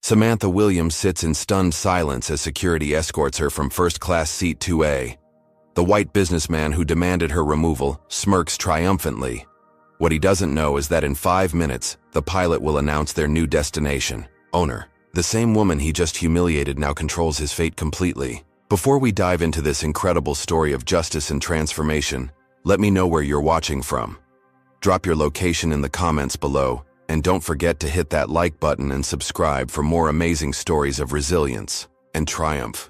Samantha Williams sits in stunned silence as security escorts her from first-class seat 2A. The white businessman who demanded her removal smirks triumphantly. What he doesn't know is that in 5 minutes, the pilot will announce their new destination, owner. The same woman he just humiliated now controls his fate completely. Before we dive into this incredible story of justice and transformation, let me know where you're watching from. Drop your location in the comments below, and don't forget to hit that like button and subscribe for more amazing stories of resilience and triumph.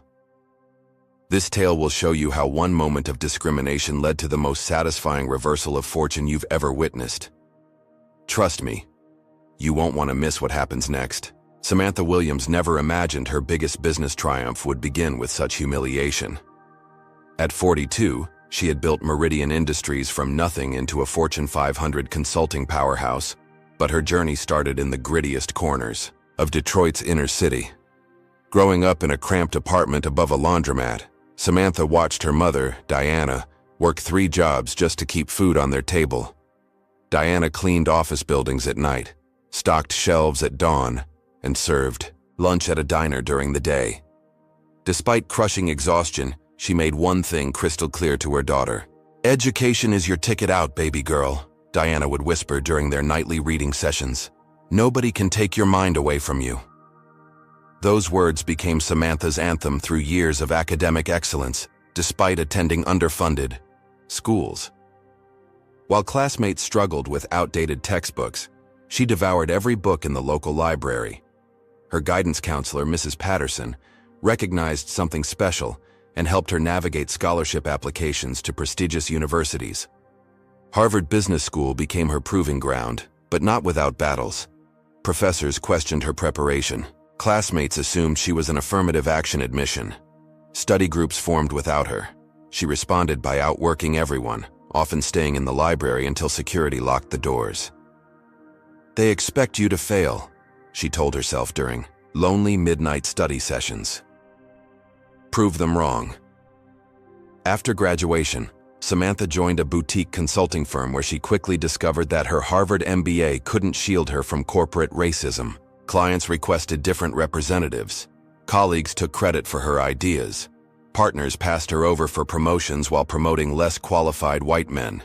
This tale will show you how one moment of discrimination led to the most satisfying reversal of fortune you've ever witnessed. Trust me, you won't want to miss what happens next. Samantha Williams never imagined her biggest business triumph would begin with such humiliation. At 42, she had built Meridian Industries from nothing into a Fortune 500 consulting powerhouse, but her journey started in the grittiest corners of Detroit's inner city. Growing up in a cramped apartment above a laundromat, Samantha watched her mother, Diana, work 3 jobs just to keep food on their table. Diana cleaned office buildings at night, stocked shelves at dawn, and served lunch at a diner during the day. Despite crushing exhaustion, she made one thing crystal clear to her daughter. "Education is your ticket out, baby girl," Diana would whisper during their nightly reading sessions. "Nobody can take your mind away from you." Those words became Samantha's anthem through years of academic excellence, despite attending underfunded schools. While classmates struggled with outdated textbooks, she devoured every book in the local library. Her guidance counselor, Mrs. Patterson, recognized something special and helped her navigate scholarship applications to prestigious universities. Harvard Business School became her proving ground, but not without battles. Professors questioned her preparation. Classmates assumed she was an affirmative action admission. Study groups formed without her. She responded by outworking everyone, often staying in the library until security locked the doors. "They expect you to fail," she told herself during lonely midnight study sessions. Prove them wrong. After graduation, Samantha joined a boutique consulting firm where she quickly discovered that her Harvard MBA couldn't shield her from corporate racism. Clients requested different representatives. Colleagues took credit for her ideas. Partners passed her over for promotions while promoting less qualified white men.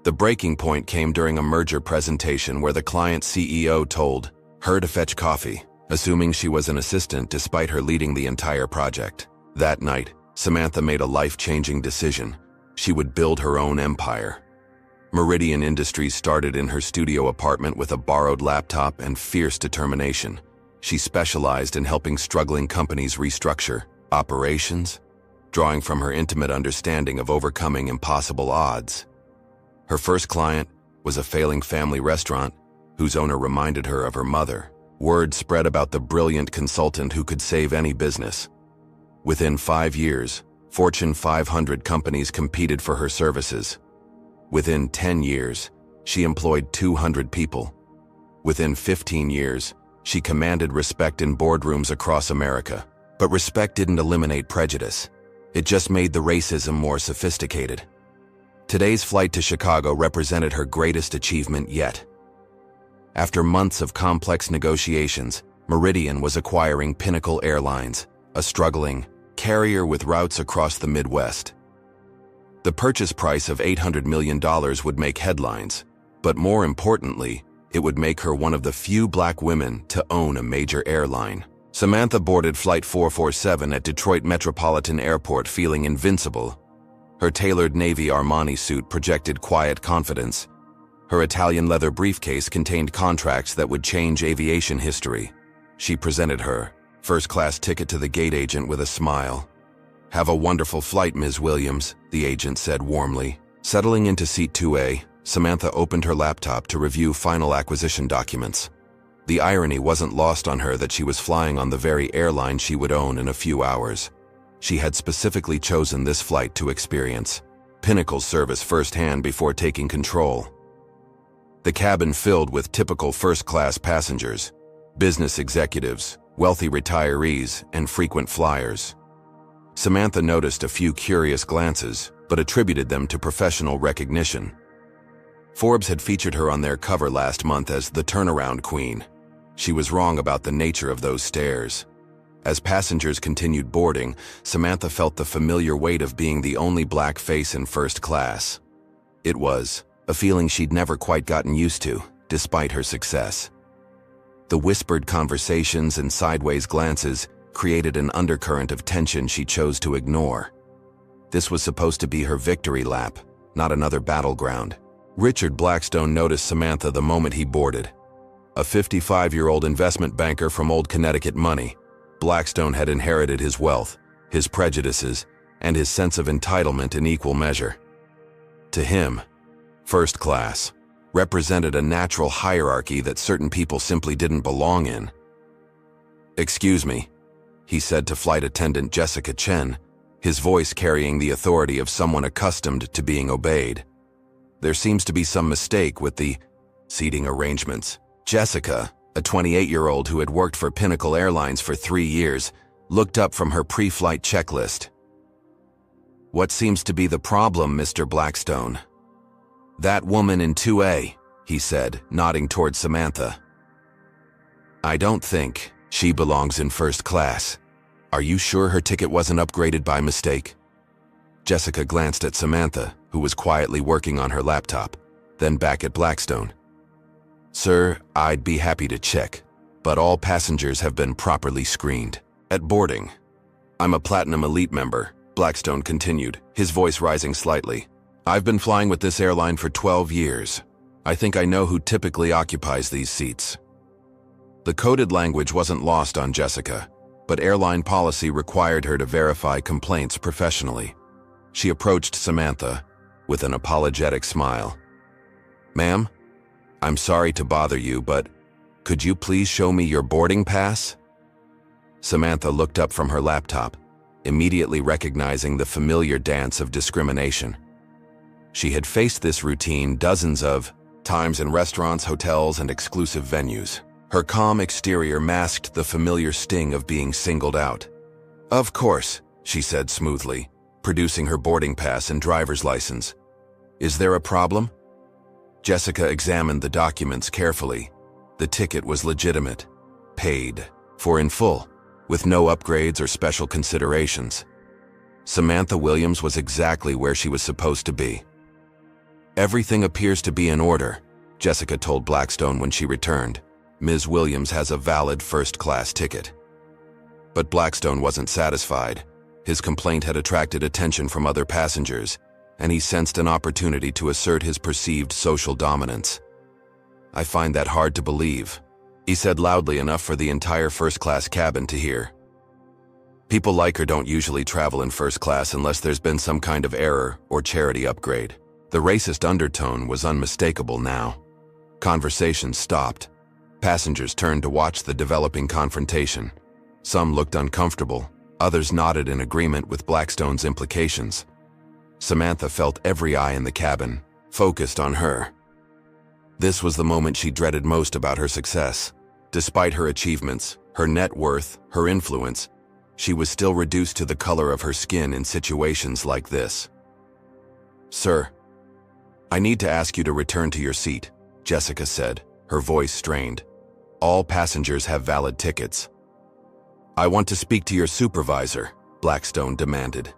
The breaking point came during a merger presentation where the client's CEO told her to fetch coffee, assuming she was an assistant despite her leading the entire project. That night, Samantha made a life-changing decision. She would build her own empire. Meridian Industries started in her studio apartment with a borrowed laptop and fierce determination. She specialized in helping struggling companies restructure operations, drawing from her intimate understanding of overcoming impossible odds. Her first client was a failing family restaurant whose owner reminded her of her mother. Word spread about the brilliant consultant who could save any business. Within 5 years, Fortune 500 companies competed for her services. Within 10 years, she employed 200 people. Within 15 years, she commanded respect in boardrooms across America. But respect didn't eliminate prejudice. It just made the racism more sophisticated. Today's flight to Chicago represented her greatest achievement yet. After months of complex negotiations, Meridian was acquiring Pinnacle Airlines, a struggling carrier with routes across the Midwest. The purchase price of $800 million would make headlines, but more importantly, it would make her one of the few black women to own a major airline. Samantha boarded Flight 447 at Detroit Metropolitan Airport feeling invincible. Her tailored Navy Armani suit projected quiet confidence. Her Italian leather briefcase contained contracts that would change aviation history. She presented her first-class ticket to the gate agent with a smile. "Have a wonderful flight, Ms. Williams," the agent said warmly. Settling into seat 2A, Samantha opened her laptop to review final acquisition documents. The irony wasn't lost on her that she was flying on the very airline she would own in a few hours. She had specifically chosen this flight to experience Pinnacle's service firsthand before taking control. The cabin filled with typical first-class passengers, business executives, wealthy retirees, and frequent flyers. Samantha noticed a few curious glances, but attributed them to professional recognition. Forbes had featured her on their cover last month as the turnaround queen. She was wrong about the nature of those stares. As passengers continued boarding, Samantha felt the familiar weight of being the only black face in first class. It was a feeling she'd never quite gotten used to, despite her success. The whispered conversations and sideways glances created an undercurrent of tension she chose to ignore. This was supposed to be her victory lap, not another battleground. Richard Blackstone noticed Samantha the moment he boarded. A 55-year-old investment banker from old Connecticut money, Blackstone had inherited his wealth, his prejudices, and his sense of entitlement in equal measure. To him, first class represented a natural hierarchy that certain people simply didn't belong in. "Excuse me," he said to flight attendant Jessica Chen, his voice carrying the authority of someone accustomed to being obeyed. "There seems to be some mistake with the seating arrangements." Jessica, a 28-year-old who had worked for Pinnacle Airlines for 3 years, looked up from her pre-flight checklist. "What seems to be the problem, Mr. Blackstone?" "That woman in 2A, he said, nodding toward Samantha. "I don't think she belongs in first class. Are you sure her ticket wasn't upgraded by mistake?" Jessica glanced at Samantha, who was quietly working on her laptop, then back at Blackstone. "Sir, I'd be happy to check, but all passengers have been properly screened at boarding." "I'm a Platinum Elite member," Blackstone continued, his voice rising slightly. "I've been flying with this airline for 12 years. I think I know who typically occupies these seats." The coded language wasn't lost on Jessica, but airline policy required her to verify complaints professionally. She approached Samantha with an apologetic smile. "Ma'am, I'm sorry to bother you, but could you please show me your boarding pass?" Samantha looked up from her laptop, immediately recognizing the familiar dance of discrimination. She had faced this routine dozens of times in restaurants, hotels, and exclusive venues. Her calm exterior masked the familiar sting of being singled out. "Of course," she said smoothly, producing her boarding pass and driver's license. "Is there a problem?" Jessica examined the documents carefully. The ticket was legitimate, paid for in full, with no upgrades or special considerations. Samantha Williams was exactly where she was supposed to be. "Everything appears to be in order," Jessica told Blackstone when she returned. "Ms. Williams has a valid first-class ticket." But Blackstone wasn't satisfied. His complaint had attracted attention from other passengers, and he sensed an opportunity to assert his perceived social dominance. "I find that hard to believe," he said loudly enough for the entire first-class cabin to hear. "People like her don't usually travel in first class unless there's been some kind of error or charity upgrade." The racist undertone was unmistakable now. Conversation stopped. Passengers turned to watch the developing confrontation. Some looked uncomfortable, others nodded in agreement with Blackstone's implications. Samantha felt every eye in the cabin, focused on her. This was the moment she dreaded most about her success. Despite her achievements, her net worth, her influence, she was still reduced to the color of her skin in situations like this. "Sir, I need to ask you to return to your seat," Jessica said, her voice strained. "All passengers have valid tickets." "I want to speak to your supervisor," Blackstone demanded.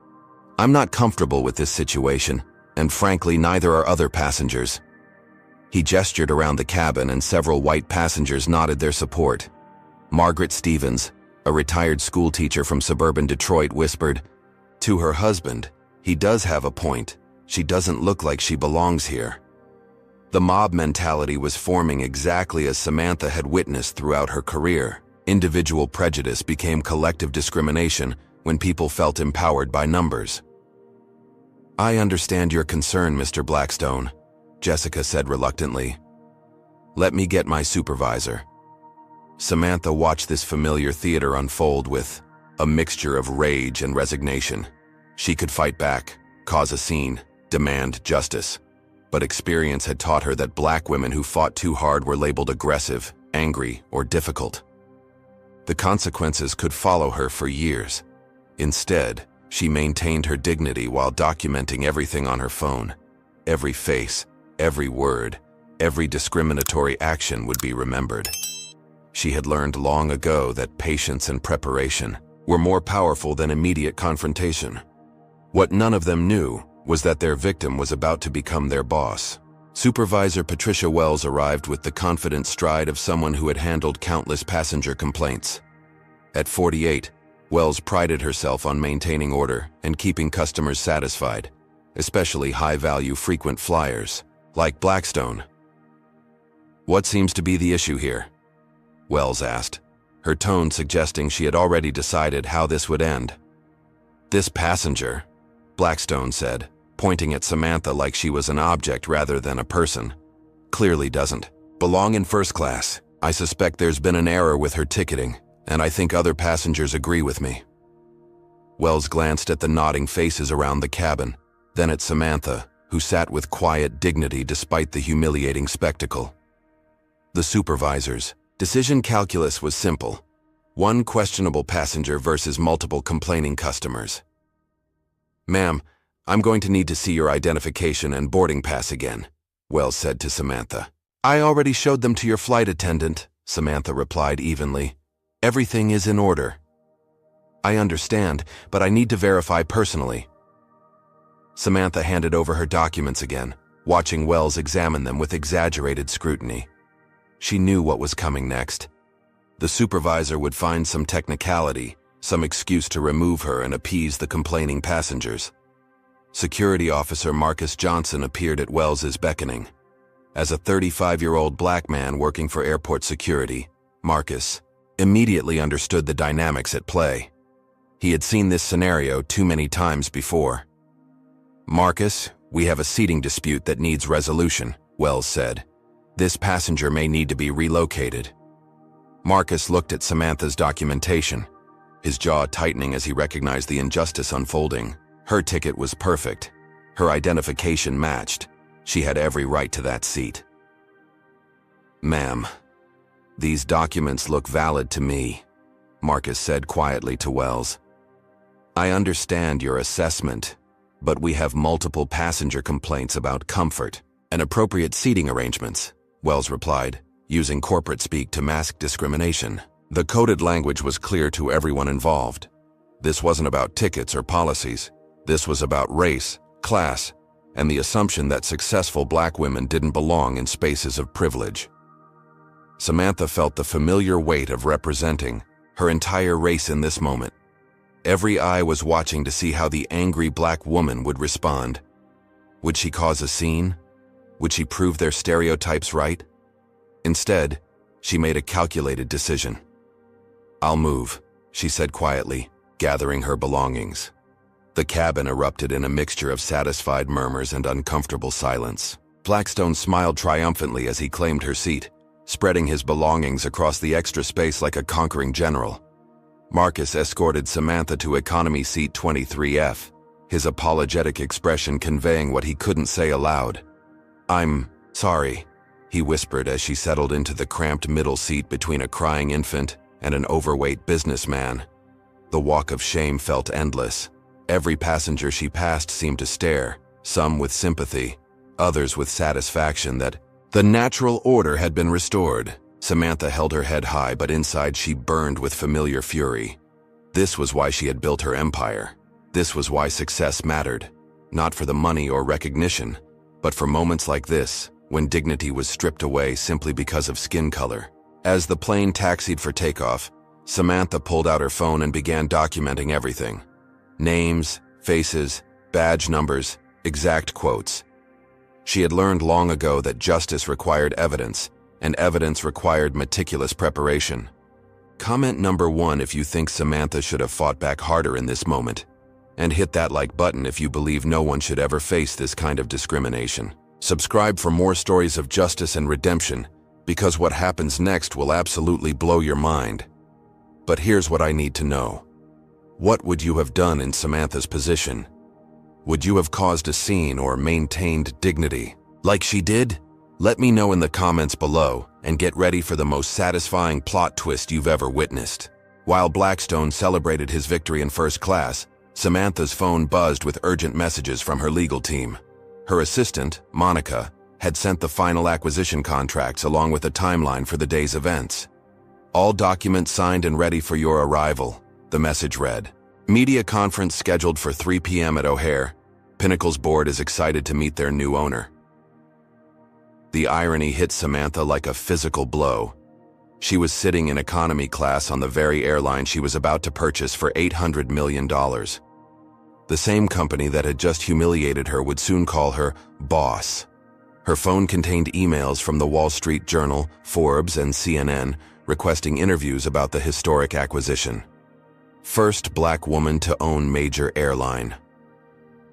"I'm not comfortable with this situation, and frankly, neither are other passengers." He gestured around the cabin and several white passengers nodded their support. Margaret Stevens, a retired school teacher from suburban Detroit, whispered, "To her husband, he does have a point. She doesn't look like she belongs here." The mob mentality was forming exactly as Samantha had witnessed throughout her career. Individual prejudice became collective discrimination when people felt empowered by numbers. "I understand your concern, Mr. Blackstone," Jessica said reluctantly. "Let me get my supervisor." Samantha watched this familiar theater unfold with a mixture of rage and resignation. She could fight back, cause a scene, demand justice. But experience had taught her that black women who fought too hard were labeled aggressive, angry, or difficult. The consequences could follow her for years. Instead, she maintained her dignity while documenting everything on her phone. Every face, every word, every discriminatory action would be remembered. She had learned long ago that patience and preparation were more powerful than immediate confrontation. What none of them knew was that their victim was about to become their boss. Supervisor Patricia Wells arrived with the confident stride of someone who had handled countless passenger complaints. At 48, Wells prided herself on maintaining order and keeping customers satisfied, especially high-value frequent flyers, like Blackstone. "What seems to be the issue here?" Wells asked, her tone suggesting she had already decided how this would end. "This passenger," Blackstone said, pointing at Samantha like she was an object rather than a person, "clearly doesn't belong in first class. I suspect there's been an error with her ticketing, and I think other passengers agree with me." Wells glanced at the nodding faces around the cabin, then at Samantha, who sat with quiet dignity despite the humiliating spectacle. The supervisor's decision calculus was simple: one questionable passenger versus multiple complaining customers. "Ma'am, I'm going to need to see your identification and boarding pass again," Wells said to Samantha. "I already showed them to your flight attendant," Samantha replied evenly. "Everything is in order." "I understand, but I need to verify personally." Samantha handed over her documents again, watching Wells examine them with exaggerated scrutiny. She knew what was coming next. The supervisor would find some technicality, some excuse to remove her and appease the complaining passengers. Security Officer Marcus Johnson appeared at Wells's beckoning. As a 35-year-old black man working for airport security, Marcus immediately understood the dynamics at play. He had seen this scenario too many times before. "Marcus, we have a seating dispute that needs resolution," Wells said. "This passenger may need to be relocated." Marcus looked at Samantha's documentation, his jaw tightening as he recognized the injustice unfolding. Her ticket was perfect. Her identification matched. She had every right to that seat. "Ma'am, these documents look valid to me," Marcus said quietly to Wells. "I understand your assessment, but we have multiple passenger complaints about comfort and appropriate seating arrangements," Wells replied, using corporate speak to mask discrimination. The coded language was clear to everyone involved. This wasn't about tickets or policies. This was about race, class, and the assumption that successful black women didn't belong in spaces of privilege. Samantha felt the familiar weight of representing her entire race in this moment. Every eye was watching to see how the angry black woman would respond. Would she cause a scene? Would she prove their stereotypes right? Instead, she made a calculated decision. "I'll move," she said quietly, gathering her belongings. The cabin erupted in a mixture of satisfied murmurs and uncomfortable silence. Blackstone smiled triumphantly as he claimed her seat, spreading his belongings across the extra space like a conquering general. Marcus escorted Samantha to economy seat 23F, his apologetic expression conveying what he couldn't say aloud. "I'm sorry," he whispered as she settled into the cramped middle seat between a crying infant and an overweight businessman. The walk of shame felt endless. Every passenger she passed seemed to stare, some with sympathy, others with satisfaction that the natural order had been restored. Samantha held her head high, but inside she burned with familiar fury. This was why she had built her empire. This was why success mattered, not for the money or recognition, but for moments like this, when dignity was stripped away simply because of skin color. As the plane taxied for takeoff, Samantha pulled out her phone and began documenting everything. Names, faces, badge numbers, exact quotes. She had learned long ago that justice required evidence, and evidence required meticulous preparation. Comment number 1 if you think Samantha should have fought back harder in this moment. And hit that like button if you believe no one should ever face this kind of discrimination. Subscribe for more stories of justice and redemption, because what happens next will absolutely blow your mind. But here's what I need to know. What would you have done in Samantha's position? Would you have caused a scene or maintained dignity, like she did? Let me know in the comments below, and get ready for the most satisfying plot twist you've ever witnessed. While Blackstone celebrated his victory in first class, Samantha's phone buzzed with urgent messages from her legal team. Her assistant, Monica, had sent the final acquisition contracts along with a timeline for the day's events. All documents signed and ready for your arrival, the message read. Media conference scheduled for 3 p.m. at O'Hare. Pinnacle's board is excited to meet their new owner. The irony hit Samantha like a physical blow. She was sitting in economy class on the very airline she was about to purchase for $800 million. The same company that had just humiliated her would soon call her boss. Her phone contained emails from the Wall Street Journal, Forbes, and CNN requesting interviews about the historic acquisition. First black woman to own major airline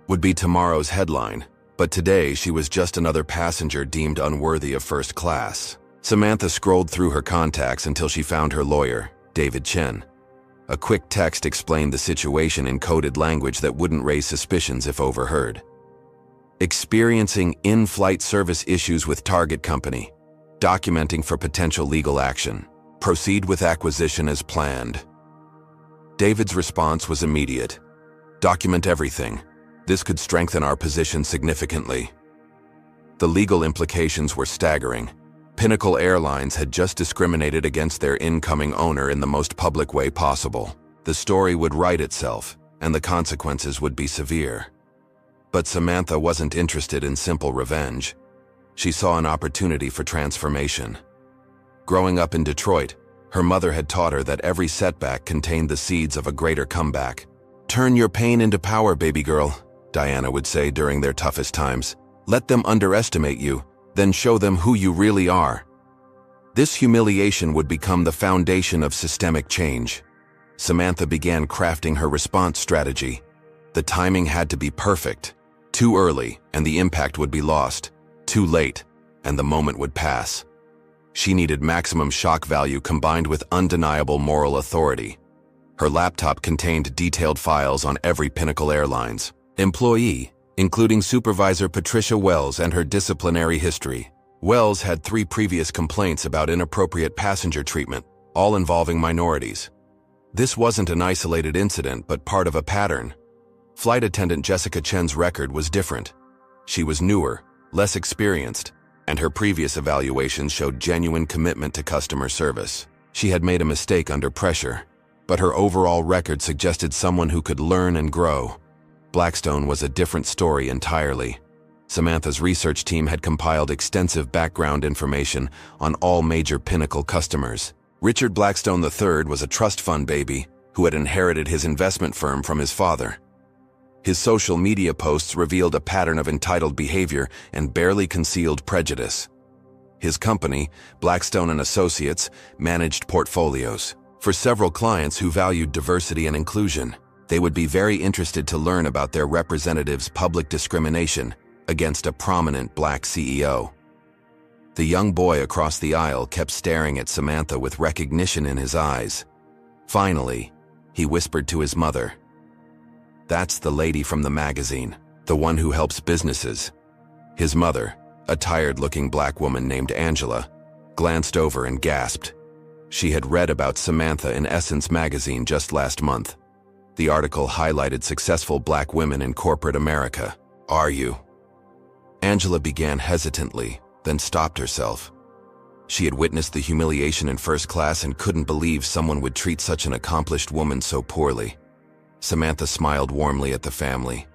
would be tomorrow's headline, but today she was just another passenger deemed unworthy of first class. Samantha scrolled through her contacts until she found her lawyer, David Chen. A quick text explained the situation in coded language that wouldn't raise suspicions if overheard. Experiencing in-flight service issues with target company. Documenting for potential legal action. Proceed with acquisition as planned. David's response was immediate. Document everything. This could strengthen our position significantly. The legal implications were staggering. Pinnacle Airlines had just discriminated against their incoming owner in the most public way possible. The story would write itself, and the consequences would be severe. But Samantha wasn't interested in simple revenge. She saw an opportunity for transformation. Growing up in Detroit, her mother had taught her that every setback contained the seeds of a greater comeback. "Turn your pain into power, baby girl," Diana would say during their toughest times. "Let them underestimate you, then show them who you really are." This humiliation would become the foundation of systemic change. Samantha began crafting her response strategy. The timing had to be perfect. Too early, and the impact would be lost. Too late, and the moment would pass. She needed maximum shock value combined with undeniable moral authority. Her laptop contained detailed files on every Pinnacle Airlines employee, including Supervisor Patricia Wells and her disciplinary history. Wells had 3 previous complaints about inappropriate passenger treatment, all involving minorities. This wasn't an isolated incident, but part of a pattern. Flight attendant Jessica Chen's record was different. She was newer, less experienced, and her previous evaluations showed genuine commitment to customer service. She had made a mistake under pressure, but her overall record suggested someone who could learn and grow. Blackstone was a different story entirely. Samantha's research team had compiled extensive background information on all major Pinnacle customers. Richard Blackstone III was a trust fund baby who had inherited his investment firm from his father. His social media posts revealed a pattern of entitled behavior and barely concealed prejudice. His company, Blackstone and Associates, managed portfolios. For several clients who valued diversity and inclusion, they would be very interested to learn about their representative's public discrimination against a prominent black CEO. The young boy across the aisle kept staring at Samantha with recognition in his eyes. Finally, he whispered to his mother, "That's the lady from the magazine, the one who helps businesses." His mother, a tired-looking black woman named Angela, glanced over and gasped. She had read about Samantha in Essence magazine just last month. The article highlighted successful black women in corporate America. "Are you?" Angela began hesitantly, then stopped herself. She had witnessed the humiliation in first class and couldn't believe someone would treat such an accomplished woman so poorly. Samantha smiled warmly at the family.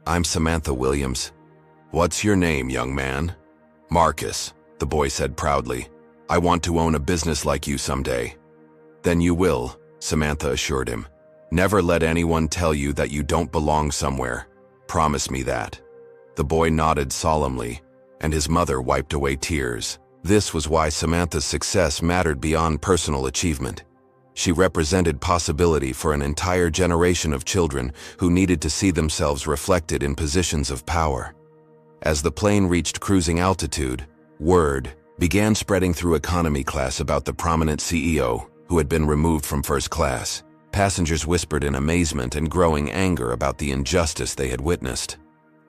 "I'm Samantha Williams." "What's your name, young man?" "Marcus," the boy said proudly. "I want to own a business like you someday." "Then you will," Samantha assured him. "Never let anyone tell you that you don't belong somewhere. Promise me that." The boy nodded solemnly, and his mother wiped away tears. This was why Samantha's success mattered beyond personal achievement. She represented possibility for an entire generation of children who needed to see themselves reflected in positions of power. As the plane reached cruising altitude, word began spreading through economy class about the prominent CEO who had been removed from first class. Passengers whispered in amazement and growing anger about the injustice they had witnessed.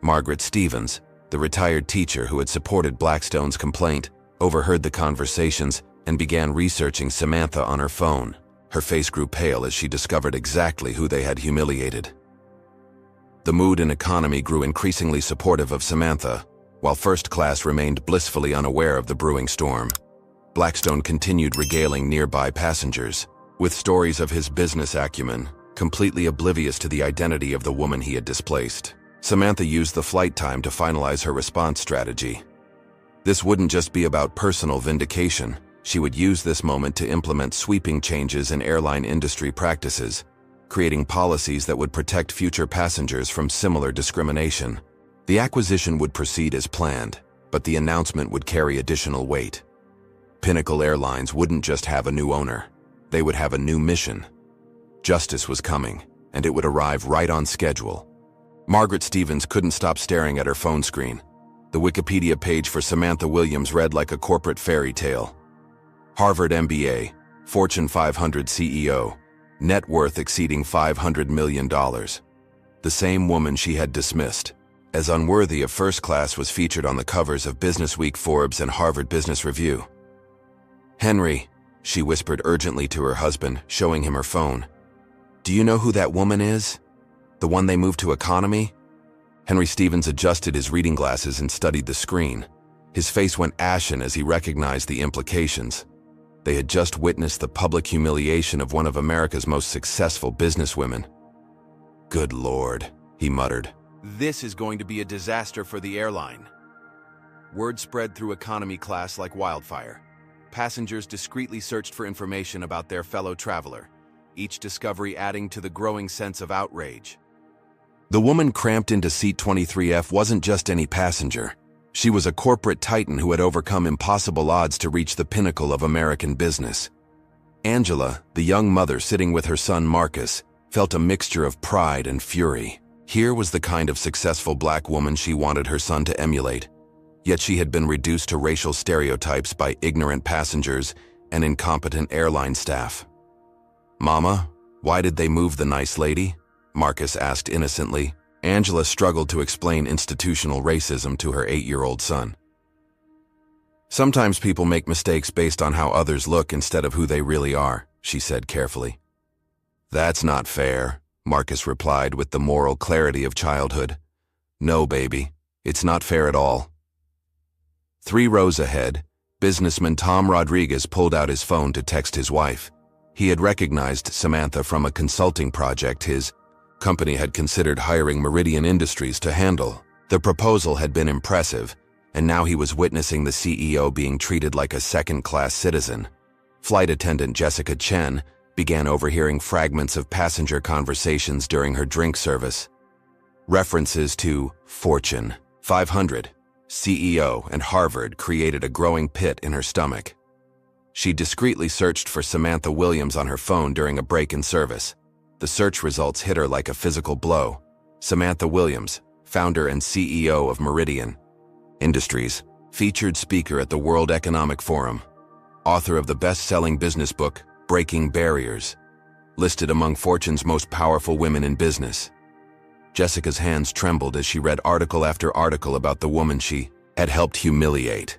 Margaret Stevens, the retired teacher who had supported Blackstone's complaint, overheard the conversations and began researching Samantha on her phone. Her face grew pale as she discovered exactly who they had humiliated. The mood in economy grew increasingly supportive of Samantha, while first class remained blissfully unaware of the brewing storm. Blackstone continued regaling nearby passengers with stories of his business acumen, completely oblivious to the identity of the woman he had displaced. Samantha used the flight time to finalize her response strategy. This wouldn't just be about personal vindication. She would use this moment to implement sweeping changes in airline industry practices, creating policies that would protect future passengers from similar discrimination. The acquisition would proceed as planned, but the announcement would carry additional weight. Pinnacle Airlines wouldn't just have a new owner. They would have a new mission. Justice was coming, and it would arrive right on schedule. Margaret Stevens couldn't stop staring at her phone screen. The Wikipedia page for Samantha Williams read like a corporate fairy tale. Harvard MBA, Fortune 500 CEO, net worth exceeding $500 million. The same woman she had dismissed as unworthy of first class was featured on the covers of Businessweek, Forbes, and Harvard Business Review. "Henry," she whispered urgently to her husband, showing him her phone. "Do you know who that woman is? The one they moved to economy?" Henry Stevens adjusted his reading glasses and studied the screen. His face went ashen as he recognized the implications. They had just witnessed the public humiliation of one of America's most successful businesswomen. "Good Lord," he muttered. "This is going to be a disaster for the airline." Word spread through economy class like wildfire. Passengers discreetly searched for information about their fellow traveler, each discovery adding to the growing sense of outrage. The woman cramped into seat 23F wasn't just any passenger. She was a corporate titan who had overcome impossible odds to reach the pinnacle of American business. Angela, the young mother sitting with her son Marcus, felt a mixture of pride and fury. Here was the kind of successful black woman she wanted her son to emulate. Yet she had been reduced to racial stereotypes by ignorant passengers and incompetent airline staff. "Mama, why did they move the nice lady?" Marcus asked innocently. Angela struggled to explain institutional racism to her 8-year-old son. "Sometimes people make mistakes based on how others look instead of who they really are," she said carefully. "That's not fair," Marcus replied with the moral clarity of childhood. "No, baby, it's not fair at all." 3 rows ahead, businessman Tom Rodriguez pulled out his phone to text his wife. He had recognized Samantha from a consulting project his company had considered hiring Meridian Industries to handle. The proposal had been impressive, and now he was witnessing the CEO being treated like a second-class citizen. Flight attendant Jessica Chen began overhearing fragments of passenger conversations during her drink service. References to Fortune 500, CEO, and Harvard created a growing pit in her stomach. She discreetly searched for Samantha Williams on her phone during a break in service. The search results hit her like a physical blow. Samantha Williams, founder and CEO of Meridian Industries, featured speaker at the World Economic Forum, author of the best-selling business book, Breaking Barriers, listed among Fortune's most powerful women in business. Jessica's hands trembled as she read article after article about the woman she had helped humiliate.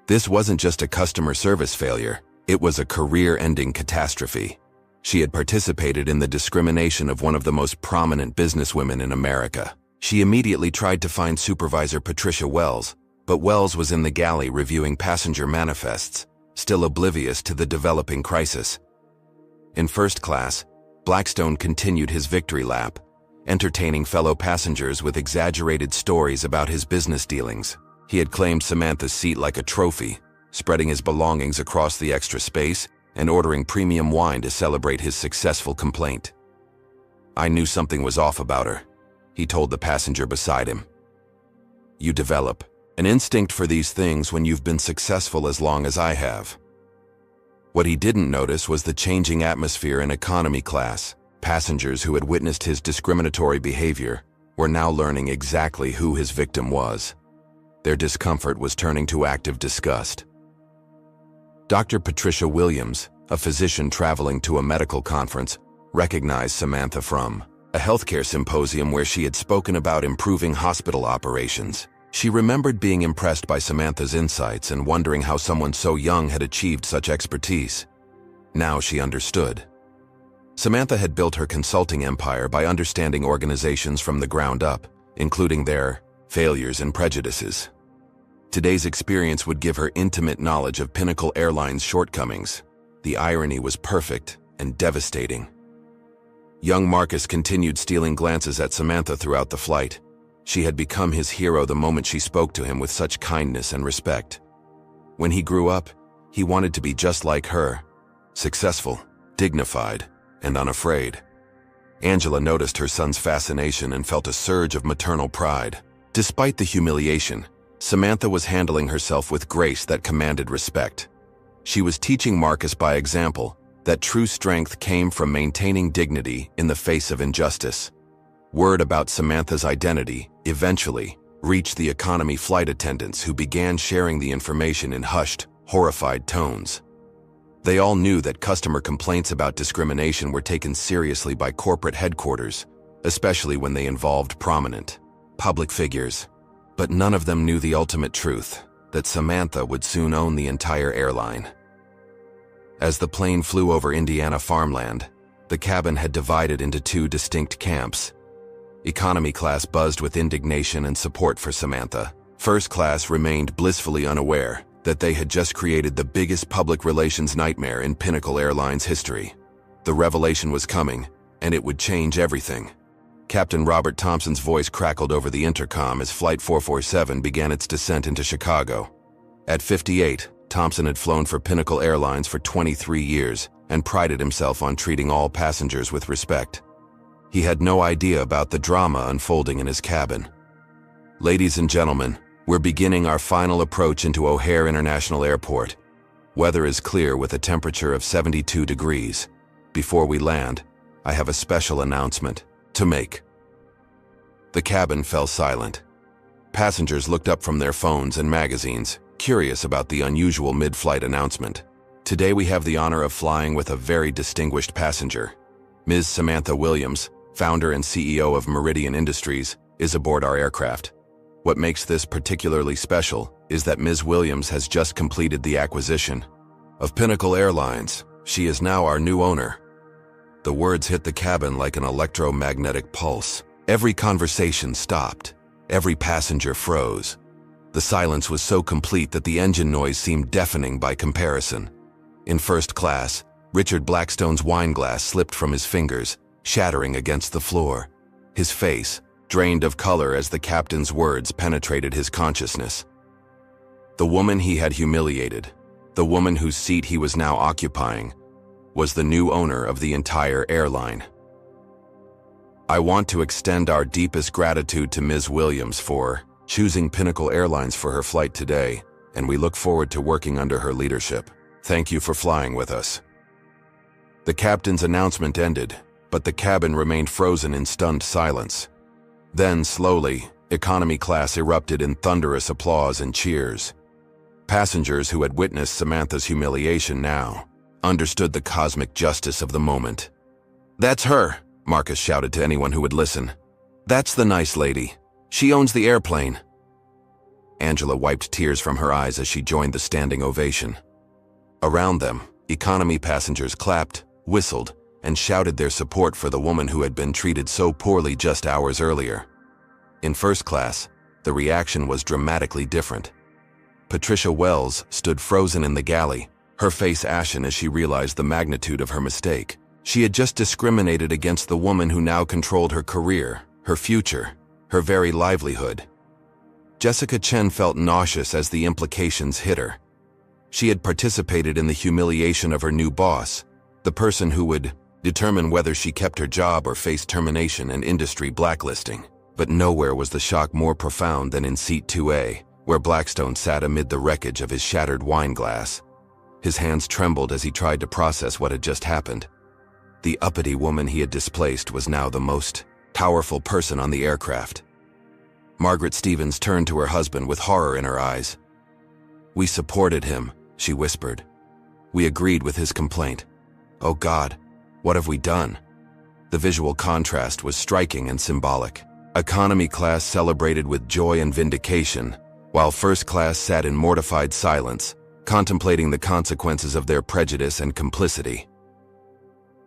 This wasn't just a customer service failure, it was a career-ending catastrophe. She had participated in the discrimination of one of the most prominent businesswomen in America. She immediately tried to find Supervisor Patricia Wells, but Wells was in the galley reviewing passenger manifests, still oblivious to the developing crisis. In first class, Blackstone continued his victory lap, entertaining fellow passengers with exaggerated stories about his business dealings. He had claimed Samantha's seat like a trophy, spreading his belongings across the extra space and ordering premium wine to celebrate his successful complaint. "I knew something was off about her," he told the passenger beside him. "You develop an instinct for these things when you've been successful as long as I have." What he didn't notice was the changing atmosphere in economy class. Passengers who had witnessed his discriminatory behavior were now learning exactly who his victim was. Their discomfort was turning to active disgust. Dr. Patricia Williams, a physician traveling to a medical conference, recognized Samantha from a healthcare symposium where she had spoken about improving hospital operations. She remembered being impressed by Samantha's insights and wondering how someone so young had achieved such expertise. Now she understood. Samantha had built her consulting empire by understanding organizations from the ground up, including their failures and prejudices. Today's experience would give her intimate knowledge of Pinnacle Airlines' shortcomings. The irony was perfect and devastating. Young Marcus continued stealing glances at Samantha throughout the flight. She had become his hero the moment she spoke to him with such kindness and respect. When he grew up, he wanted to be just like her, successful, dignified, and unafraid. Angela noticed her son's fascination and felt a surge of maternal pride. Despite the humiliation, Samantha was handling herself with grace that commanded respect. She was teaching Marcus by example that true strength came from maintaining dignity in the face of injustice. Word about Samantha's identity eventually reached the economy flight attendants, who began sharing the information in hushed, horrified tones. They all knew that customer complaints about discrimination were taken seriously by corporate headquarters, especially when they involved prominent, public figures. But none of them knew the ultimate truth, that Samantha would soon own the entire airline. As the plane flew over Indiana farmland, the cabin had divided into two distinct camps. Economy class buzzed with indignation and support for Samantha. First class remained blissfully unaware that they had just created the biggest public relations nightmare in Pinnacle Airlines history. The revelation was coming, and it would change everything. Captain Robert Thompson's voice crackled over the intercom as Flight 447 began its descent into Chicago. At 58, Thompson had flown for Pinnacle Airlines for 23 years and prided himself on treating all passengers with respect. He had no idea about the drama unfolding in his cabin. Ladies and gentlemen, we're beginning our final approach into O'Hare International Airport. Weather is clear with a temperature of 72 degrees. Before we land, I have a special announcement to make. The cabin fell silent. Passengers looked up from their phones and magazines, curious about the unusual mid-flight announcement. Today we have the honor of flying with a very distinguished passenger. Ms. Samantha Williams, founder and CEO of Meridian Industries, is aboard our aircraft. What makes this particularly special is that Ms. Williams has just completed the acquisition of Pinnacle Airlines. She is now our new owner. The words hit the cabin like an electromagnetic pulse. Every conversation stopped. Every passenger froze. The silence was so complete that the engine noise seemed deafening by comparison. In first class, Richard Blackstone's wine glass slipped from his fingers, shattering against the floor. His face drained of color as the captain's words penetrated his consciousness. The woman he had humiliated, the woman whose seat he was now occupying, was the new owner of the entire airline. I want to extend our deepest gratitude to Ms. Williams for choosing Pinnacle Airlines for her flight today, and we look forward to working under her leadership. Thank you for flying with us. The captain's announcement ended, but the cabin remained frozen in stunned silence. Then, slowly, economy class erupted in thunderous applause and cheers. Passengers who had witnessed Samantha's humiliation now understood the cosmic justice of the moment. "That's her," Marcus shouted to anyone who would listen. "That's the nice lady. She owns the airplane." Angela wiped tears from her eyes as she joined the standing ovation. Around them, economy passengers clapped, whistled, and shouted their support for the woman who had been treated so poorly just hours earlier. In first class, the reaction was dramatically different. Patricia Wells stood frozen in the galley, her face ashen as she realized the magnitude of her mistake. She had just discriminated against the woman who now controlled her career, her future, her very livelihood. Jessica Chen felt nauseous as the implications hit her. She had participated in the humiliation of her new boss, the person who would determine whether she kept her job or faced termination and industry blacklisting. But nowhere was the shock more profound than in seat 2A, where Blackstone sat amid the wreckage of his shattered wine glass. His hands trembled as he tried to process what had just happened. The uppity woman he had displaced was now the most powerful person on the aircraft. Margaret Stevens turned to her husband with horror in her eyes. "We supported him," she whispered. "We agreed with his complaint. Oh God, what have we done?" The visual contrast was striking and symbolic. Economy class celebrated with joy and vindication, while first class sat in mortified silence, contemplating the consequences of their prejudice and complicity.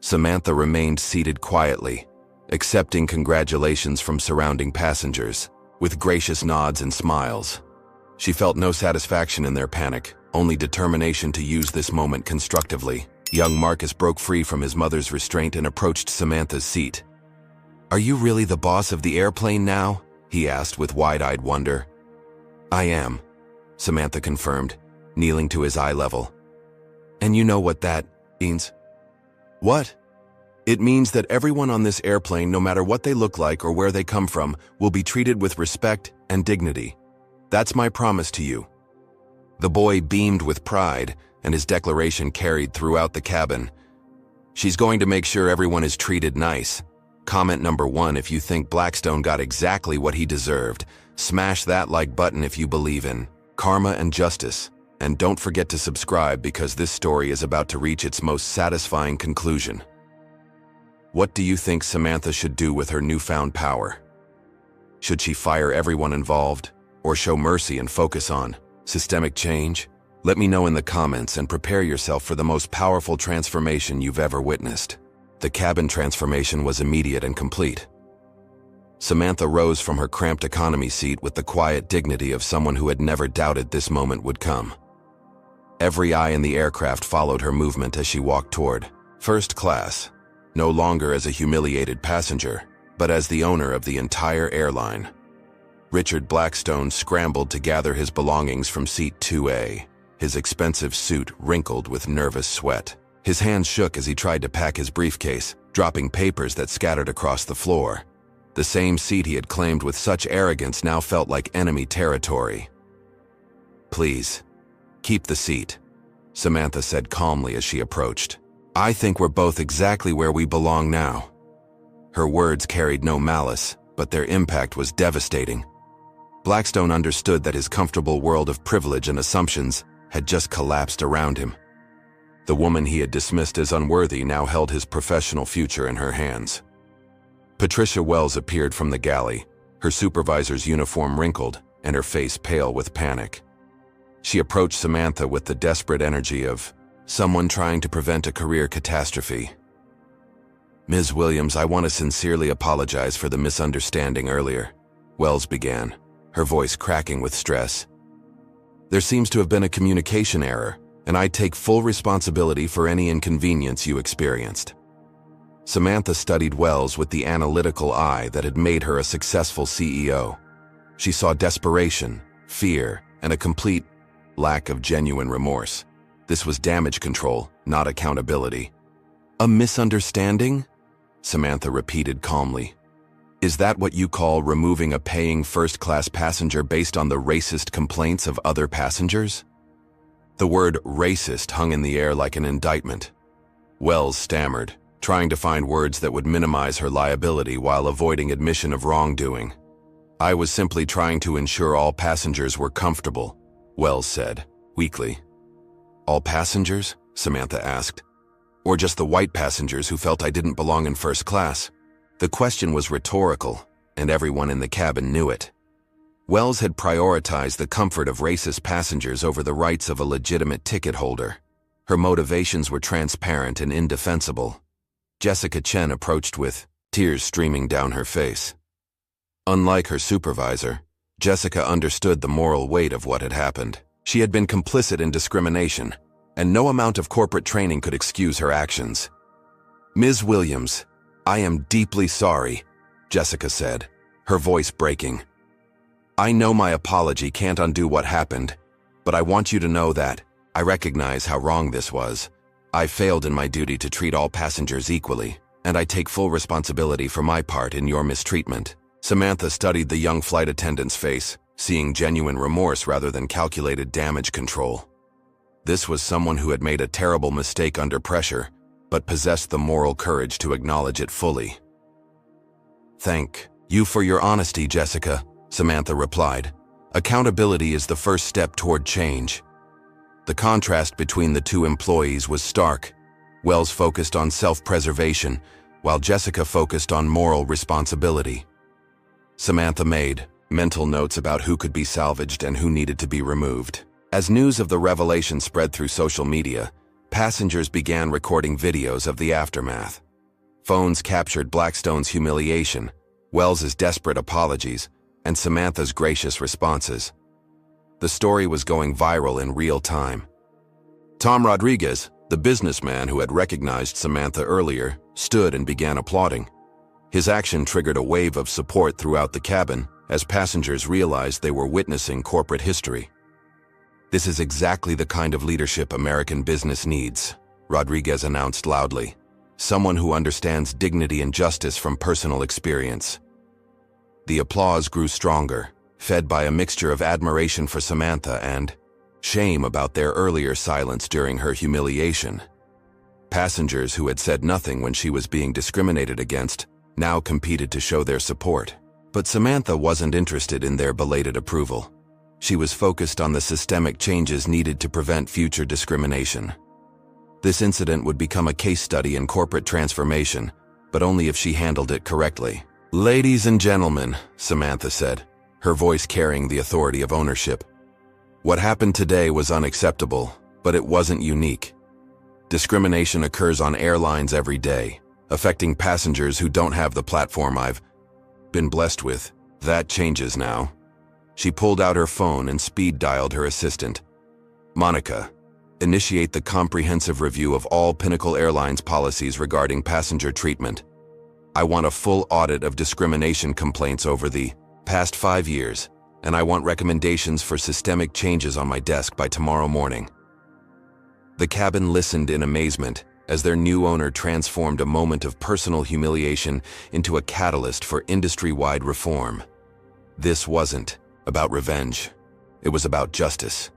Samantha remained seated quietly, accepting congratulations from surrounding passengers, with gracious nods and smiles. She felt no satisfaction in their panic, only determination to use this moment constructively. Young Marcus broke free from his mother's restraint and approached Samantha's seat. "Are you really the boss of the airplane now?" he asked with wide-eyed wonder. "I am," Samantha confirmed, kneeling to his eye level. "And you know what that means?" "What?" "It means that everyone on this airplane, no matter what they look like or where they come from, will be treated with respect and dignity. That's my promise to you." The boy beamed with pride, and his declaration carried throughout the cabin. "She's going to make sure everyone is treated nice." Comment number 1 if you think Blackstone got exactly what he deserved. Smash that like button if you believe in karma and justice. And don't forget to subscribe because this story is about to reach its most satisfying conclusion. What do you think Samantha should do with her newfound power? Should she fire everyone involved, or show mercy and focus on systemic change? Let me know in the comments and prepare yourself for the most powerful transformation you've ever witnessed. The cabin transformation was immediate and complete. Samantha rose from her cramped economy seat with the quiet dignity of someone who had never doubted this moment would come. Every eye in the aircraft followed her movement as she walked toward first class, no longer as a humiliated passenger, but as the owner of the entire airline. Richard Blackstone scrambled to gather his belongings from seat 2A, his expensive suit wrinkled with nervous sweat. His hands shook as he tried to pack his briefcase, dropping papers that scattered across the floor. The same seat he had claimed with such arrogance now felt like enemy territory. "Please, keep the seat," Samantha said calmly as she approached. "I think we're both exactly where we belong now." Her words carried no malice, but their impact was devastating. Blackstone understood that his comfortable world of privilege and assumptions had just collapsed around him. The woman he had dismissed as unworthy now held his professional future in her hands. Patricia Wells appeared from the galley, her supervisor's uniform wrinkled and her face pale with panic. She approached Samantha with the desperate energy of someone trying to prevent a career catastrophe. "Ms. Williams, I want to sincerely apologize for the misunderstanding earlier," Wells began, her voice cracking with stress. "There seems to have been a communication error, and I take full responsibility for any inconvenience you experienced." Samantha studied Wells with the analytical eye that had made her a successful CEO. She saw desperation, fear, and a complete lack of genuine remorse. This was damage control, not accountability. "A misunderstanding?" Samantha repeated calmly. "Is that what you call removing a paying first-class passenger based on the racist complaints of other passengers?" The word racist hung in the air like an indictment. Wells stammered, trying to find words that would minimize her liability while avoiding admission of wrongdoing. "I was simply trying to ensure all passengers were comfortable," Wells said, weakly. "All passengers?" Samantha asked. "Or just the white passengers who felt I didn't belong in first class?" The question was rhetorical, and everyone in the cabin knew it. Wells had prioritized the comfort of racist passengers over the rights of a legitimate ticket holder. Her motivations were transparent and indefensible. Jessica Chen approached with tears streaming down her face. Unlike her supervisor, Jessica understood the moral weight of what had happened. She had been complicit in discrimination, and no amount of corporate training could excuse her actions. "Ms. Williams, I am deeply sorry," Jessica said, her voice breaking. "I know my apology can't undo what happened, but I want you to know that I recognize how wrong this was. I failed in my duty to treat all passengers equally, and I take full responsibility for my part in your mistreatment." Samantha studied the young flight attendant's face, seeing genuine remorse rather than calculated damage control. This was someone who had made a terrible mistake under pressure, but possessed the moral courage to acknowledge it fully. "Thank you for your honesty, Jessica," Samantha replied. "Accountability is the first step toward change." The contrast between the two employees was stark. Wells focused on self-preservation, while Jessica focused on moral responsibility. Samantha made mental notes about who could be salvaged and who needed to be removed. As news of the revelation spread through social media, passengers began recording videos of the aftermath. Phones captured Blackstone's humiliation, Wells's desperate apologies, and Samantha's gracious responses. The story was going viral in real time. Tom Rodriguez, the businessman who had recognized Samantha earlier, stood and began applauding. His action triggered a wave of support throughout the cabin as passengers realized they were witnessing corporate history. "This is exactly the kind of leadership American business needs," Rodriguez announced loudly. "Someone who understands dignity and justice from personal experience." The applause grew stronger, fed by a mixture of admiration for Samantha and shame about their earlier silence during her humiliation. Passengers who had said nothing when she was being discriminated against now competed to show their support. But Samantha wasn't interested in their belated approval. She was focused on the systemic changes needed to prevent future discrimination. This incident would become a case study in corporate transformation, but only if she handled it correctly. "Ladies and gentlemen," Samantha said, her voice carrying the authority of ownership. "What happened today was unacceptable, but it wasn't unique. Discrimination occurs on airlines every day, affecting passengers who don't have the platform I've been blessed with. That changes now." She pulled out her phone and speed-dialed her assistant. "Monica, initiate the comprehensive review of all Pinnacle Airlines policies regarding passenger treatment. I want a full audit of discrimination complaints over the past 5 years, and I want recommendations for systemic changes on my desk by tomorrow morning." The cabin listened in amazement as their new owner transformed a moment of personal humiliation into a catalyst for industry-wide reform. This wasn't about revenge. It was about justice.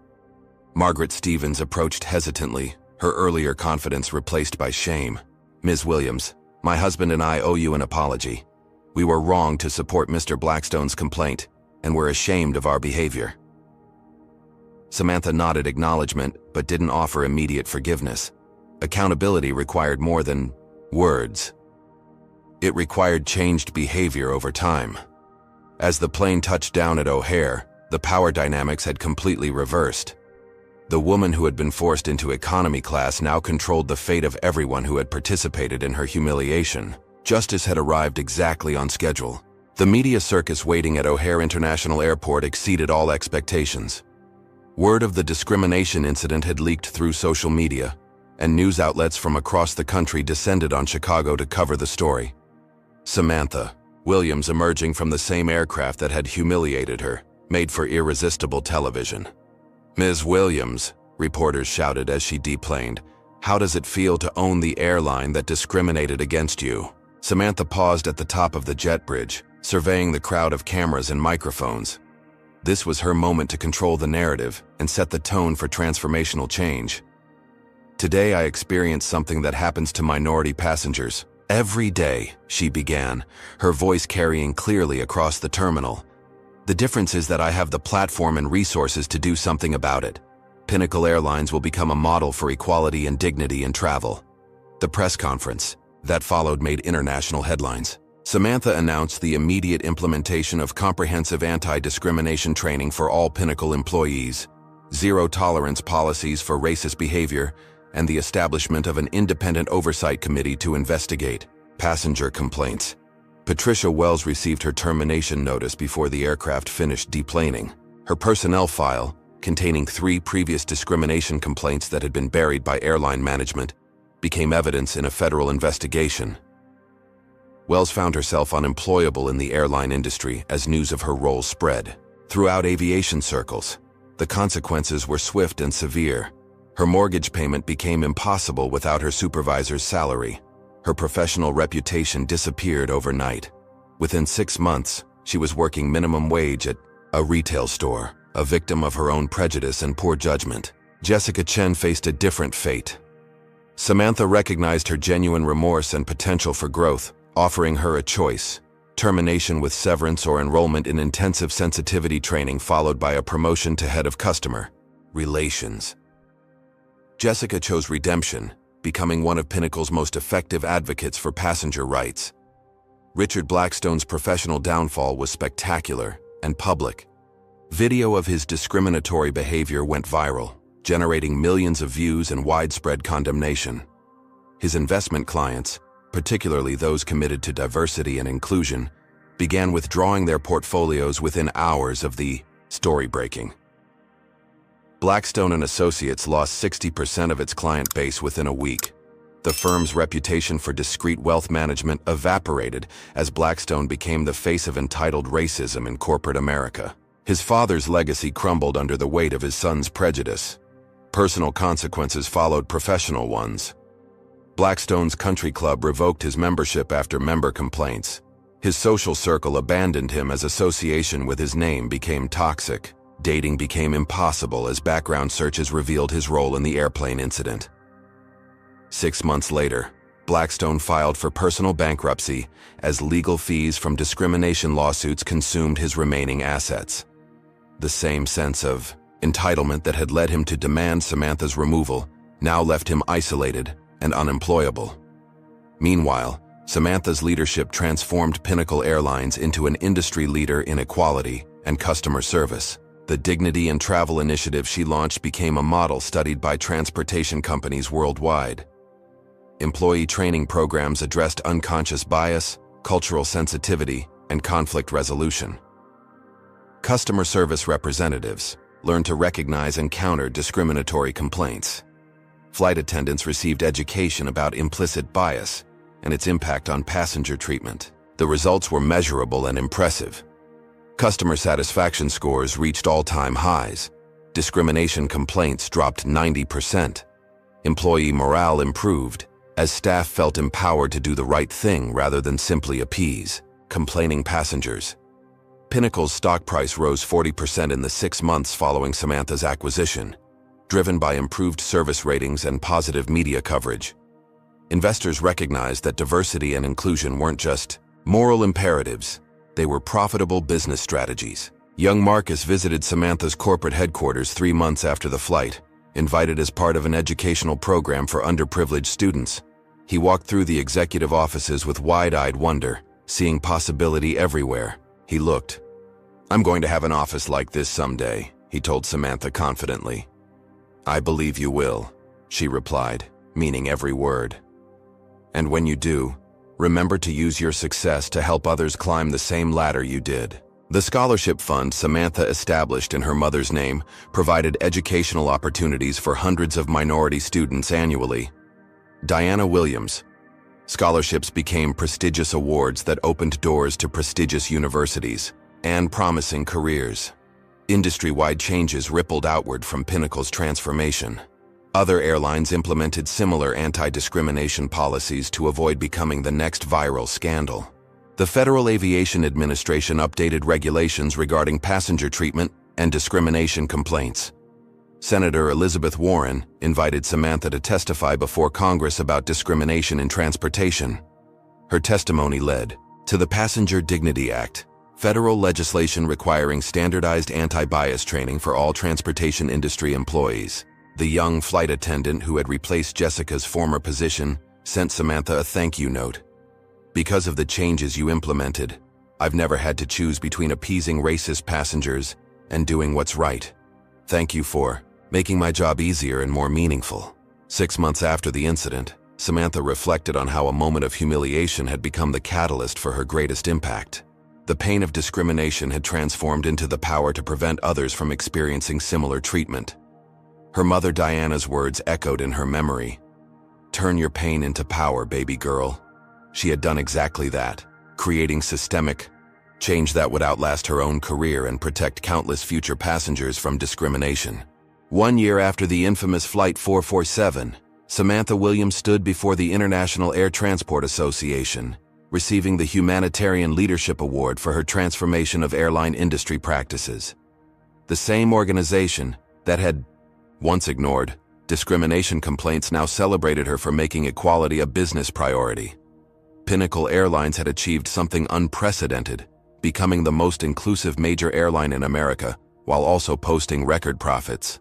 Margaret Stevens approached hesitantly, her earlier confidence replaced by shame. "Ms. Williams, my husband and I owe you an apology. We were wrong to support Mr. Blackstone's complaint, and we're ashamed of our behavior." Samantha nodded acknowledgement, but didn't offer immediate forgiveness. Accountability required more than words. It required changed behavior over time. As the plane touched down at O'Hare, the power dynamics had completely reversed. The woman who had been forced into economy class now controlled the fate of everyone who had participated in her humiliation. Justice had arrived exactly on schedule. The media circus waiting at O'Hare International Airport exceeded all expectations. Word of the discrimination incident had leaked through social media, and news outlets from across the country descended on Chicago to cover the story. Samantha Williams, emerging from the same aircraft that had humiliated her, made for irresistible television. "Ms. Williams," reporters shouted as she deplaned, "how does it feel to own the airline that discriminated against you?" Samantha paused at the top of the jet bridge, surveying the crowd of cameras and microphones. This was her moment to control the narrative and set the tone for transformational change. "Today I experienced something that happens to minority passengers every day," she began, her voice carrying clearly across the terminal. "The difference is that I have the platform and resources to do something about it. Pinnacle Airlines will become a model for equality and dignity in travel." The press conference that followed made international headlines. Samantha announced the immediate implementation of comprehensive anti-discrimination training for all Pinnacle employees, zero-tolerance policies for racist behavior, and the establishment of an independent oversight committee to investigate passenger complaints. Patricia Wells received her termination notice before the aircraft finished deplaning. Her personnel file, containing 3 previous discrimination complaints that had been buried by airline management, became evidence in a federal investigation. Wells found herself unemployable in the airline industry as news of her role spread throughout aviation circles. The consequences were swift and severe. Her mortgage payment became impossible without her supervisor's salary. Her professional reputation disappeared overnight. Within 6 months, she was working minimum wage at a retail store, a victim of her own prejudice and poor judgment. Jessica Chen faced a different fate. Samantha recognized her genuine remorse and potential for growth, offering her a choice: termination with severance or enrollment in intensive sensitivity training followed by a promotion to head of customer relations. Jessica chose redemption, becoming one of Pinnacle's most effective advocates for passenger rights. Richard Blackstone's professional downfall was spectacular and public. Video of his discriminatory behavior went viral, generating millions of views and widespread condemnation. His investment clients, particularly those committed to diversity and inclusion, began withdrawing their portfolios within hours of the story breaking. Blackstone and Associates lost 60% of its client base within a week. The firm's reputation for discreet wealth management evaporated as Blackstone became the face of entitled racism in corporate America. His father's legacy crumbled under the weight of his son's prejudice. Personal consequences followed professional ones. Blackstone's country club revoked his membership after member complaints. His social circle abandoned him as association with his name became toxic. Dating became impossible as background searches revealed his role in the airplane incident. 6 months later, Blackstone filed for personal bankruptcy as legal fees from discrimination lawsuits consumed his remaining assets. The same sense of entitlement that had led him to demand Samantha's removal now left him isolated and unemployable. Meanwhile, Samantha's leadership transformed Pinnacle Airlines into an industry leader in equality and customer service. The Dignity and Travel initiative she launched became a model studied by transportation companies worldwide. Employee training programs addressed unconscious bias, cultural sensitivity, and conflict resolution. Customer service representatives learned to recognize and counter discriminatory complaints. Flight attendants received education about implicit bias and its impact on passenger treatment. The results were measurable and impressive. Customer satisfaction scores reached all-time highs. Discrimination complaints dropped 90%. Employee morale improved as staff felt empowered to do the right thing rather than simply appease complaining passengers. Pinnacle's stock price rose 40% in the 6 months following Samantha's acquisition, driven by improved service ratings and positive media coverage. Investors recognized that diversity and inclusion weren't just moral imperatives, they were profitable business strategies. Young Marcus visited Samantha's corporate headquarters 3 months after the flight, invited as part of an educational program for underprivileged students. He walked through the executive offices with wide-eyed wonder, seeing possibility everywhere. He looked. "I'm going to have an office like this someday," he told Samantha confidently. "I believe you will," she replied, meaning every word. "And when you do, remember to use your success to help others climb the same ladder you did." The scholarship fund Samantha established in her mother's name provided educational opportunities for hundreds of minority students annually. Diana Williams. Scholarships became prestigious awards that opened doors to prestigious universities and promising careers. Industry-wide changes rippled outward from Pinnacle's transformation. Other airlines implemented similar anti-discrimination policies to avoid becoming the next viral scandal. The Federal Aviation Administration updated regulations regarding passenger treatment and discrimination complaints. Senator Elizabeth Warren invited Samantha to testify before Congress about discrimination in transportation. Her testimony led to the Passenger Dignity Act, federal legislation requiring standardized anti-bias training for all transportation industry employees. The young flight attendant who had replaced Jessica's former position sent Samantha a thank you note. "Because of the changes you implemented, I've never had to choose between appeasing racist passengers and doing what's right. Thank you for making my job easier and more meaningful." 6 months after the incident, Samantha reflected on how a moment of humiliation had become the catalyst for her greatest impact. The pain of discrimination had transformed into the power to prevent others from experiencing similar treatment. Her mother Diana's words echoed in her memory. "Turn your pain into power, baby girl." She had done exactly that, creating systemic change that would outlast her own career and protect countless future passengers from discrimination. 1 year after the infamous Flight 447, Samantha Williams stood before the International Air Transport Association, receiving the Humanitarian Leadership Award for her transformation of airline industry practices. The same organization that had once ignored discrimination complaints now celebrated her for making equality a business priority. Pinnacle Airlines had achieved something unprecedented, becoming the most inclusive major airline in America, while also posting record profits.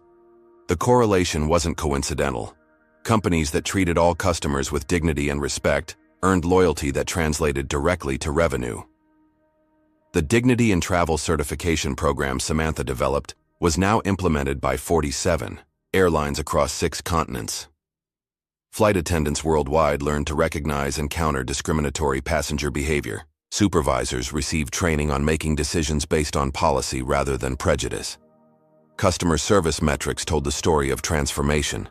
The correlation wasn't coincidental. Companies that treated all customers with dignity and respect earned loyalty that translated directly to revenue. The Dignity and Travel certification program Samantha developed was now implemented by 47 airlines across 6 continents. Flight attendants worldwide learned to recognize and counter discriminatory passenger behavior. Supervisors received training on making decisions based on policy rather than prejudice. Customer service metrics told the story of transformation.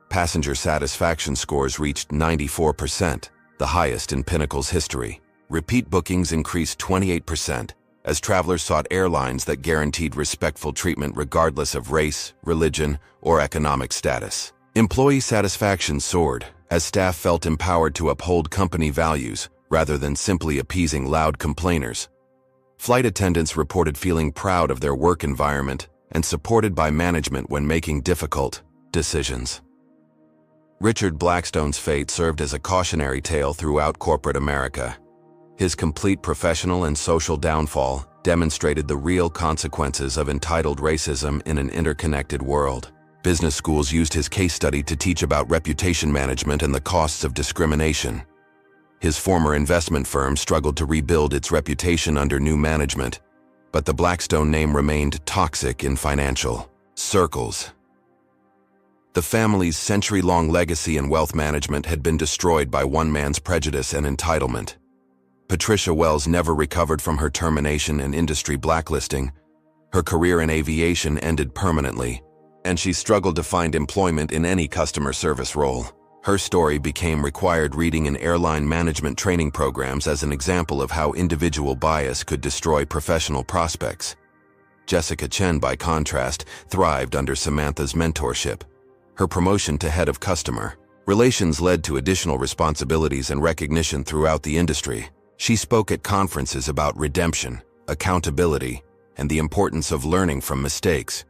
Passenger satisfaction scores reached 94%, the highest in Pinnacle's history. Repeat bookings increased 28%, as travelers sought airlines that guaranteed respectful treatment regardless of race, religion, or economic status. Employee satisfaction soared, as staff felt empowered to uphold company values rather than simply appeasing loud complainers. Flight attendants reported feeling proud of their work environment and supported by management when making difficult decisions. Richard Blackstone's fate served as a cautionary tale throughout corporate America. His complete professional and social downfall demonstrated the real consequences of entitled racism in an interconnected world. Business schools used his case study to teach about reputation management and the costs of discrimination. His former investment firm struggled to rebuild its reputation under new management, but the Blackstone name remained toxic in financial circles. The family's century-long legacy in wealth management had been destroyed by one man's prejudice and entitlement. Patricia Wells never recovered from her termination and industry blacklisting. Her career in aviation ended permanently, and she struggled to find employment in any customer service role. Her story became required reading in airline management training programs as an example of how individual bias could destroy professional prospects. Jessica Chen, by contrast, thrived under Samantha's mentorship. Her promotion to head of customer relations led to additional responsibilities and recognition throughout the industry. She spoke at conferences about redemption, accountability, and the importance of learning from mistakes.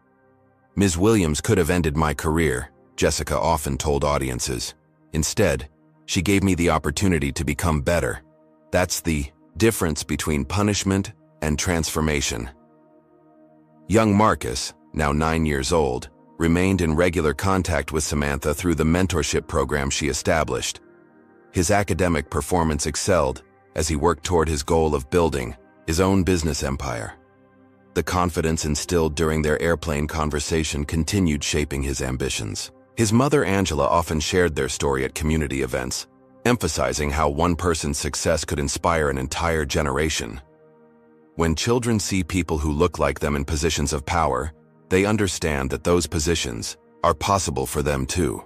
"Ms. Williams could have ended my career," Jessica often told audiences. "Instead, she gave me the opportunity to become better." That's the difference between punishment and transformation. Young Marcus, now 9 years old, remained in regular contact with Samantha through the mentorship program she established. His academic performance excelled as he worked toward his goal of building his own business empire. The confidence instilled during their airplane conversation continued shaping his ambitions. His mother, Angela, often shared their story at community events, emphasizing how one person's success could inspire an entire generation. When children see people who look like them in positions of power, they understand that those positions are possible for them too.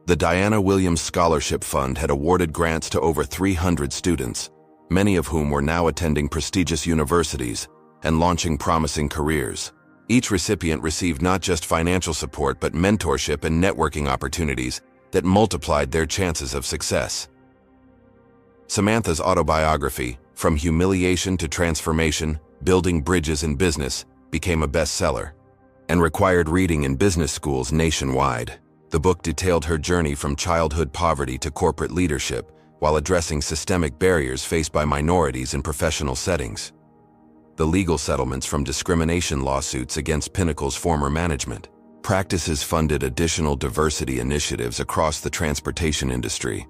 The Diana Williams Scholarship Fund had awarded grants to over 300 students, many of whom were now attending prestigious universities and launching promising careers. Each recipient received not just financial support but mentorship and networking opportunities that multiplied their chances of success. Samantha's autobiography, From Humiliation to Transformation, Building Bridges in Business, became a bestseller and required reading in business schools nationwide. The book detailed her journey from childhood poverty to corporate leadership while addressing systemic barriers faced by minorities in professional settings. The legal settlements from discrimination lawsuits against Pinnacle's former management. Practices funded additional diversity initiatives across the transportation industry.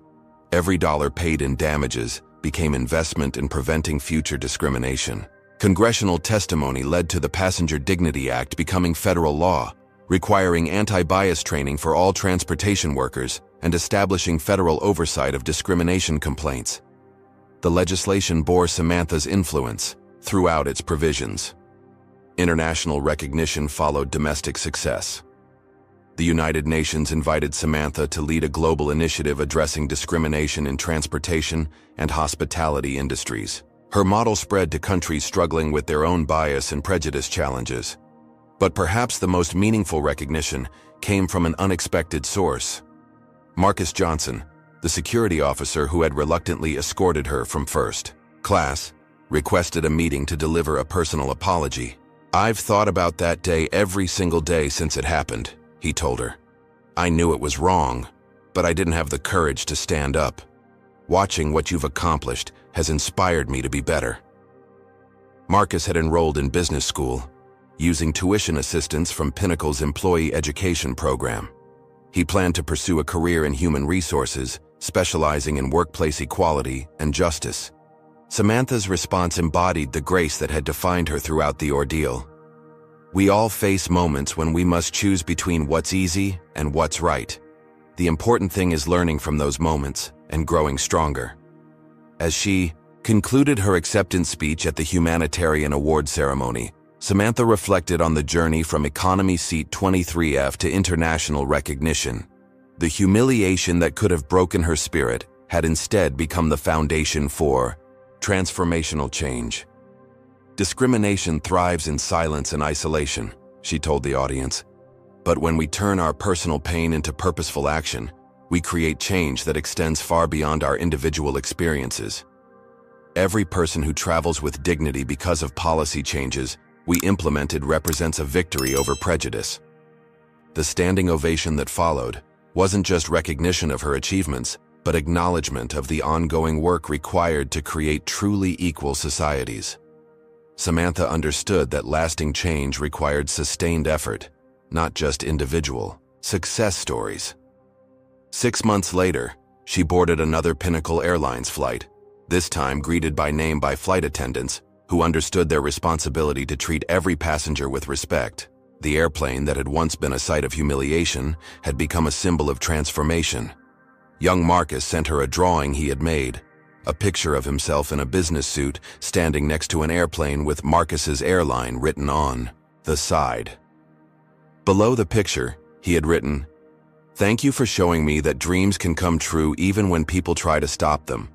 Every dollar paid in damages became investment in preventing future discrimination. Congressional testimony led to the Passenger Dignity Act becoming federal law, requiring anti-bias training for all transportation workers and establishing federal oversight of discrimination complaints. The legislation bore Samantha's influence throughout its provisions. International recognition followed domestic success. The United Nations invited Samantha to lead a global initiative addressing discrimination in transportation and hospitality industries. Her model spread to countries struggling with their own bias and prejudice challenges. But perhaps the most meaningful recognition came from an unexpected source. Marcus Johnson, the security officer who had reluctantly escorted her from first class, requested a meeting to deliver a personal apology. "I've thought about that day every single day since it happened," he told her. "I knew it was wrong, but I didn't have the courage to stand up. Watching what you've accomplished has inspired me to be better." Marcus had enrolled in business school, using tuition assistance from Pinnacle's employee education program. He planned to pursue a career in human resources, specializing in workplace equality and justice. Samantha's response embodied the grace that had defined her throughout the ordeal. "We all face moments when we must choose between what's easy and what's right. The important thing is learning from those moments and growing stronger." As she concluded her acceptance speech at the Humanitarian Award ceremony, Samantha reflected on the journey from economy seat 23F to international recognition. The humiliation that could have broken her spirit had instead become the foundation for transformational change. Discrimination thrives in silence and isolation, she told the audience. But when we turn our personal pain into purposeful action, we create change that extends far beyond our individual experiences. Every person who travels with dignity because of policy changes we implemented represents a victory over prejudice. The standing ovation that followed wasn't just recognition of her achievements, but acknowledgement of the ongoing work required to create truly equal societies. Samantha understood that lasting change required sustained effort, not just individual success stories. 6 months later, she boarded another Pinnacle Airlines flight, this time greeted by name by flight attendants who understood their responsibility to treat every passenger with respect. The airplane that had once been a site of humiliation had become a symbol of transformation. Young Marcus sent her a drawing he had made, a picture of himself in a business suit standing next to an airplane with Marcus's airline written on the side. Below the picture, he had written, "Thank you for showing me that dreams can come true even when people try to stop them."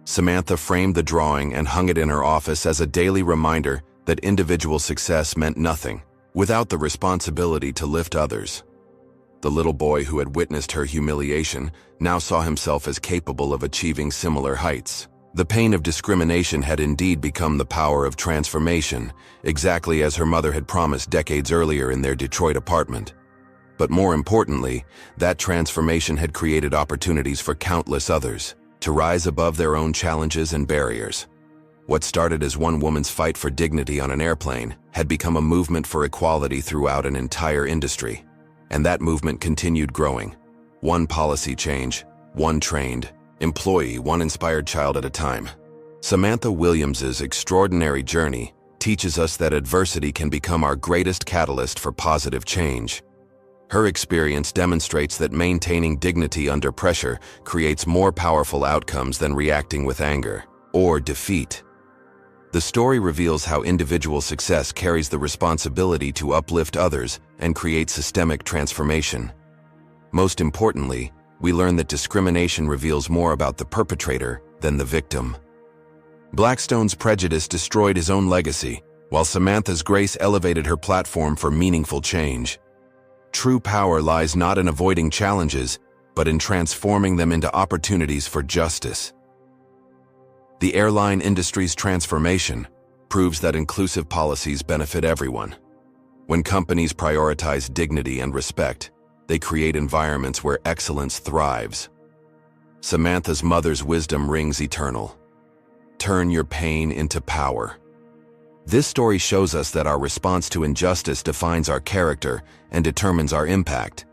Samantha framed the drawing and hung it in her office as a daily reminder that individual success meant nothing without the responsibility to lift others. The little boy who had witnessed her humiliation now saw himself as capable of achieving similar heights. The pain of discrimination had indeed become the power of transformation, exactly as her mother had promised decades earlier in their Detroit apartment. But more importantly, that transformation had created opportunities for countless others to rise above their own challenges and barriers. What started as one woman's fight for dignity on an airplane had become a movement for equality throughout an entire industry. And that movement continued growing. One policy change, one trained employee, one inspired child at a time. Samantha Williams's extraordinary journey teaches us that adversity can become our greatest catalyst for positive change. Her experience demonstrates that maintaining dignity under pressure creates more powerful outcomes than reacting with anger or defeat. The story reveals how individual success carries the responsibility to uplift others and create systemic transformation. Most importantly, we learn that discrimination reveals more about the perpetrator than the victim. Blackstone's prejudice destroyed his own legacy, while Samantha's grace elevated her platform for meaningful change. True power lies not in avoiding challenges, but in transforming them into opportunities for justice. The airline industry's transformation proves that inclusive policies benefit everyone. When companies prioritize dignity and respect, they create environments where excellence thrives. Samantha's mother's wisdom rings eternal. Turn your pain into power. This story shows us that our response to injustice defines our character and determines our impact.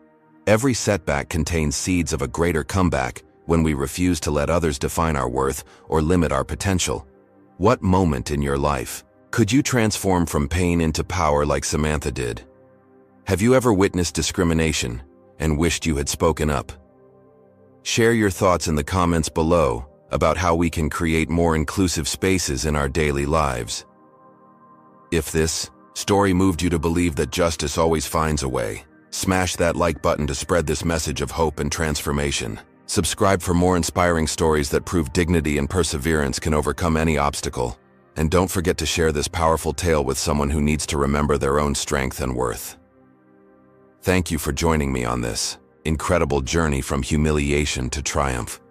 Every setback contains seeds of a greater comeback when we refuse to let others define our worth or limit our potential. What moment in your life could you transform from pain into power like Samantha did? Have you ever witnessed discrimination and wished you had spoken up? Share your thoughts in the comments below about how we can create more inclusive spaces in our daily lives. If this story moved you to believe that justice always finds a way, smash that like button to spread this message of hope and transformation. Subscribe for more inspiring stories that prove dignity and perseverance can overcome any obstacle. And don't forget to share this powerful tale with someone who needs to remember their own strength and worth. Thank you for joining me on this incredible journey from humiliation to triumph.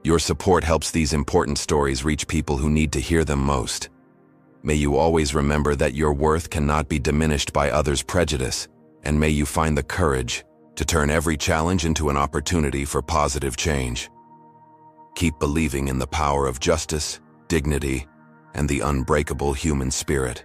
Your support helps these important stories reach people who need to hear them most. May you always remember that your worth cannot be diminished by others' prejudice, and may you find the courage to turn every challenge into an opportunity for positive change. Keep believing in the power of justice, dignity, and the unbreakable human spirit.